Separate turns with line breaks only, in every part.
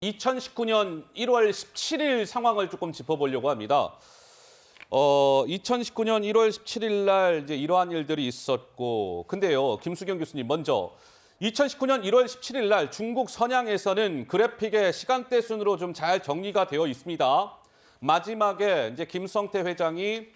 2019년 1월 17일 상황을 조금 짚어보려고 합니다. 2019년 1월 17일 날 이제 이러한 일들이 있었고, 근데요, 김수경 교수님, 먼저 2019년 1월 17일 날 중국 선양에서는 그래픽의 시간대 순으로 좀 잘 정리가 되어 있습니다. 마지막에 이제 김성태 회장이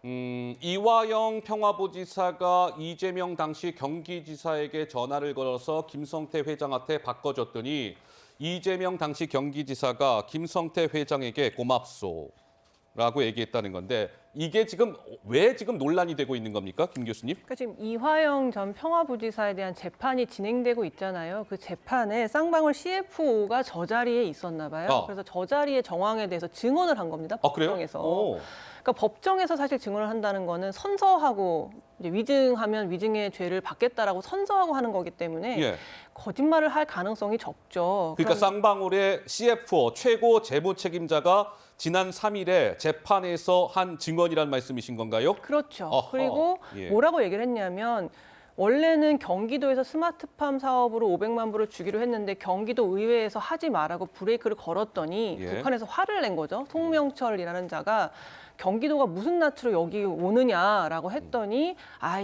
이화영 평화부지사가 이재명 당시 경기지사에게 전화를 걸어서 김성태 회장한테 바꿔줬더니 이재명 당시 경기지사가 김성태 회장에게 고맙소라고 얘기했다는 건데, 이게 지금 왜 논란이 되고 있는 겁니까, 김 교수님?
그러니까 지금 이화영 전 평화부지사에 대한 재판이 진행되고 있잖아요. 그 재판에 쌍방울 CFO가 저 자리에 있었나 봐요. 그래서 저 자리의 정황에 대해서 증언을 한 겁니다. 법정에서. 그러니까 법정에서 사실 증언을 한다는 거는 선서하고 이제 위증하면 위증의 죄를 받겠다라고 선서하고 하는 거기 때문에 거짓말을 할 가능성이 적죠.
그러니까 쌍방울의 CFO 최고 재무 책임자가 지난 3일에 재판에서 한 증언이란 말씀이신 건가요?
그렇죠.
어허.
그리고 뭐라고 얘기를 했냐면, 원래는 경기도에서 스마트팜 사업으로 500만 불을 주기로 했는데 경기도 의회에서 하지 말라고 브레이크를 걸었더니 북한에서 화를 낸 거죠. 송명철이라는 자가 경기도가 무슨 낯으로 여기 오느냐라고 했더니,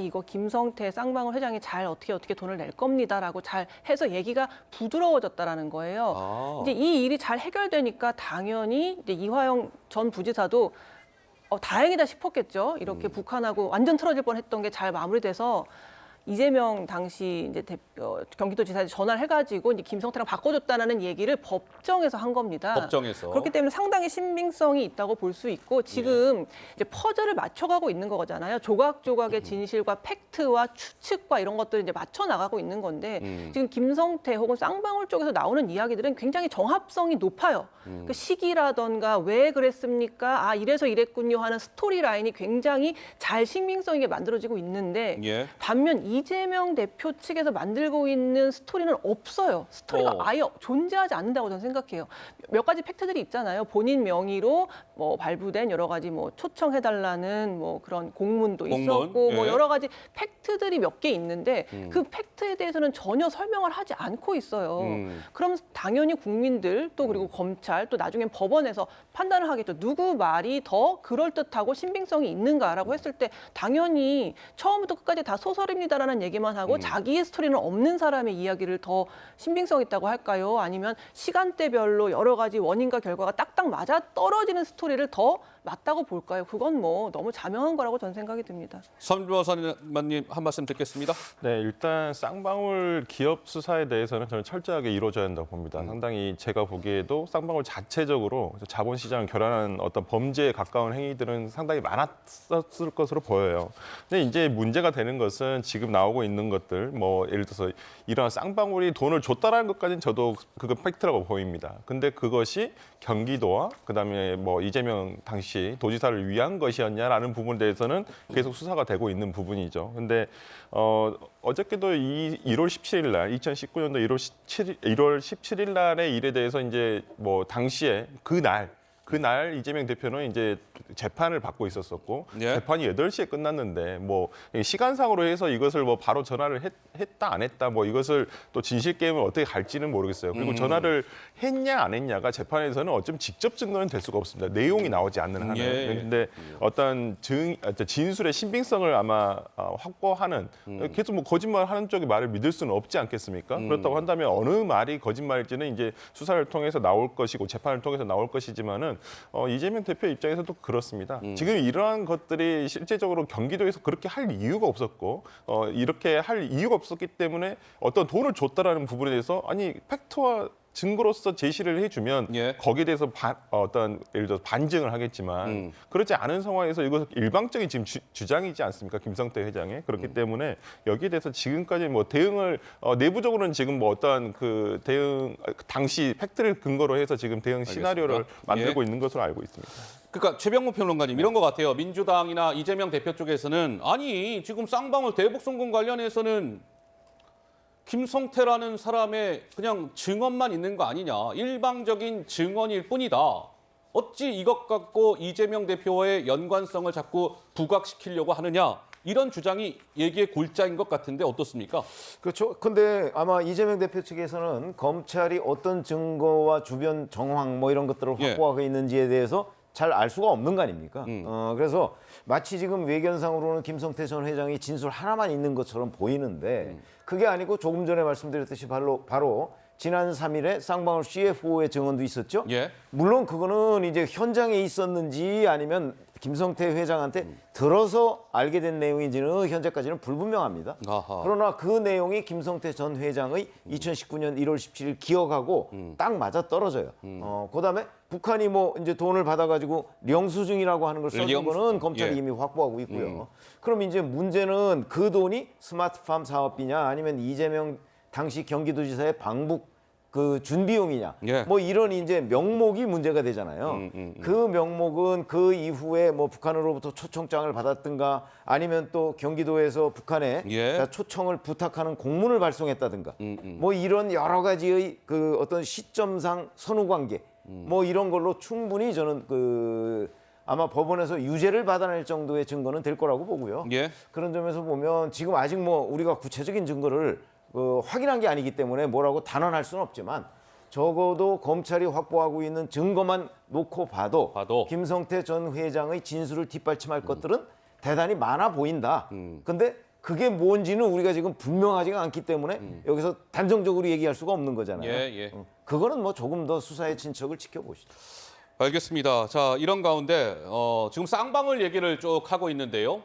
이거 김성태 쌍방울 회장이 잘 어떻게 돈을 낼 겁니다라고 잘 해서 얘기가 부드러워졌다라는 거예요. 이제 이 일이 잘 해결되니까 당연히 이제 이화영 전 부지사도 다행이다 싶었겠죠. 이렇게 북한하고 완전 틀어질 뻔했던 게 잘 마무리돼서 이재명 당시 이제 경기도지사한테 전화를 해가지고 이제 김성태랑 바꿔줬다는 얘기를 법정에서 한 겁니다.
법정에서.
그렇기 때문에 상당히 신빙성이 있다고 볼 수 있고, 지금 이제 퍼즐을 맞춰가고 있는 거잖아요. 조각조각의 진실과 팩트와 추측과 이런 것들을 이제 맞춰 나가고 있는 건데, 지금 김성태 혹은 쌍방울 쪽에서 나오는 이야기들은 굉장히 정합성이 높아요. 그 시기라던가 왜 그랬습니까? 이래서 이랬군요 하는 스토리 라인이 굉장히 잘 신빙성 있게 만들어지고 있는데, 반면 이재명 대표 측에서 만들고 있는 스토리는 없어요. 스토리가 아예 존재하지 않는다고 저는 생각해요. 몇 가지 팩트들이 있잖아요. 본인 명의로 뭐 발부된 여러 가지 뭐 초청해달라는 뭐 그런 공문도 있었고, 뭐 여러 가지 팩트들이 몇 개 있는데 그 팩트에 대해서는 전혀 설명을 하지 않고 있어요. 그럼 당연히 국민들 또 그리고 검찰 또 나중엔 법원에서 판단을 하겠죠. 누구 말이 더 그럴듯하고 신빙성이 있는가라고 했을 때 당연히 처음부터 끝까지 다 소설입니다라는 얘기만 하고 자기의 스토리는 없는 사람의 이야기를 더 신빙성 있다고 할까요? 아니면 시간대별로 여러 가지 원인과 결과가 딱딱 맞아 떨어지는 스토리를 더 맞다고 볼까요? 그건 뭐 너무 자명한 거라고 저는 생각이 듭니다.
선 변호사님 한 말씀 듣겠습니다.
네, 일단 쌍방울 기업 수사에 대해서는 저는 철저하게 이루어져야 한다고 봅니다. 상당히 제가 보기에도 쌍방울 자체적으로 자본시장을 결함한 어떤 범죄에 가까운 행위들은 상당히 많았을 것으로 보여요. 근데 이제 문제가 되는 것은 지금 나오고 있는 것들, 뭐 예를 들어서 이런 쌍방울이 돈을 줬다라는 것까지는 저도 그거 팩트라고 보입니다. 근데 그것이 경기도와 그다음에 뭐 이재명 당시 도지사를 위한 것이었냐라는 부분에 대해서는 계속 수사가 되고 있는 부분이죠. 근데 어저께도 1월 17일 날 2019년도 1월 17일 날의 일에 대해서 이제 뭐 당시에 그날 이재명 대표는 이제 재판을 받고 있었었고, 재판이 8시에 끝났는데 뭐 시간상으로 해서 이것을 뭐 바로 전화를 했다 안 했다 뭐 이것을 또 진실 게임을 어떻게 갈지는 모르겠어요. 그리고 전화를 했냐 안 했냐가 재판에서는 어쩌면 직접 증거는 될 수가 없습니다. 내용이 나오지 않는 한은. 그런데 어떤 진술의 신빙성을 아마 확보하는, 계속 뭐 거짓말하는 쪽의 말을 믿을 수는 없지 않겠습니까? 그렇다고 한다면 어느 말이 거짓말일지는 이제 수사를 통해서 나올 것이고 재판을 통해서 나올 것이지만은 이재명 대표 입장에서도 그렇습니다. 지금 이러한 것들이 실제적으로 경기도에서 그렇게 할 이유가 없었고, 이렇게 할 이유가 없었기 때문에 어떤 돈을 줬다라는 부분에 대해서 팩트와 증거로서 제시를 해주면 거기에 대해서 어떤 예를 들어서 반증을 하겠지만 그렇지 않은 상황에서 이것은 일방적인 지금 주장이지 않습니까, 김성태 회장의. 그렇기 때문에 여기에 대해서 지금까지 뭐 대응을 내부적으로는 지금 뭐 어떤 그 대응 당시 팩트를 근거로 해서 지금 대응 시나리오를 만들고 있는 것으로 알고 있습니다.
그러니까 최병무 평론가님, 이런 것 같아요. 민주당이나 이재명 대표 쪽에서는 지금 쌍방울 대북송금 관련해서는 김성태라는 사람의 그냥 증언만 있는 거 아니냐, 일방적인 증언일 뿐이다. 어찌 이것 갖고 이재명 대표의 연관성을 자꾸 부각시키려고 하느냐, 이런 주장이 얘기의 골자인 것 같은데 어떻습니까?
그렇죠. 근데 아마 이재명 대표 측에서는 검찰이 어떤 증거와 주변 정황 뭐 이런 것들을
예.
확보하고 있는지에 대해서 잘 알 수가 없는 거 아닙니까? 그래서 마치 지금 외견상으로는 김성태 전 회장이 진술 하나만 있는 것처럼 보이는데 그게 아니고 조금 전에 말씀드렸듯이 바로 지난 3일에 쌍방울 CFO의 증언도 있었죠.
예.
물론 그거는 이제 현장에 있었는지 아니면 김성태 회장한테 들어서 알게 된 내용인지는 현재까지는 불분명합니다.
아하.
그러나 그 내용이 김성태 전 회장의 2019년 1월 17일 기억하고 딱 맞아 떨어져요. 그다음에 북한이 뭐 이제 돈을 받아가지고 영수증이라고 하는 걸 써준
영수증.
거는 검찰이
예.
이미 확보하고 있고요. 그럼 이제 문제는 그 돈이 스마트팜 사업비냐 아니면 이재명 당시 경기도지사의 방북 그 준비용이냐
예.
뭐 이런 이제 명목이 문제가 되잖아요. 그 명목은 그 이후에 뭐 북한으로부터 초청장을 받았든가 아니면 또 경기도에서 북한에
예.
초청을 부탁하는 공문을 발송했다든가 뭐 이런 여러 가지의 그 어떤 시점상 선후관계 뭐 이런 걸로 충분히 저는 그 아마 법원에서 유죄를 받아낼 정도의 증거는 될 거라고 보고요.
예.
그런 점에서 보면 지금 아직 뭐 우리가 구체적인 증거를 확인한 게 아니기 때문에 뭐라고 단언할 수는 없지만 적어도 검찰이 확보하고 있는 증거만 놓고 봐도 김성태 전 회장의 진술을 뒷받침할 것들은 대단히 많아 보인다. 근데 그게 뭔지는 우리가 지금 분명하지가 않기 때문에 여기서 단정적으로 얘기할 수가 없는 거잖아요.
예, 예.
그거는 뭐 조금 더 수사의 진척을 지켜보시죠.
알겠습니다. 자, 이런 가운데 지금 쌍방울 얘기를 쭉 하고 있는데요.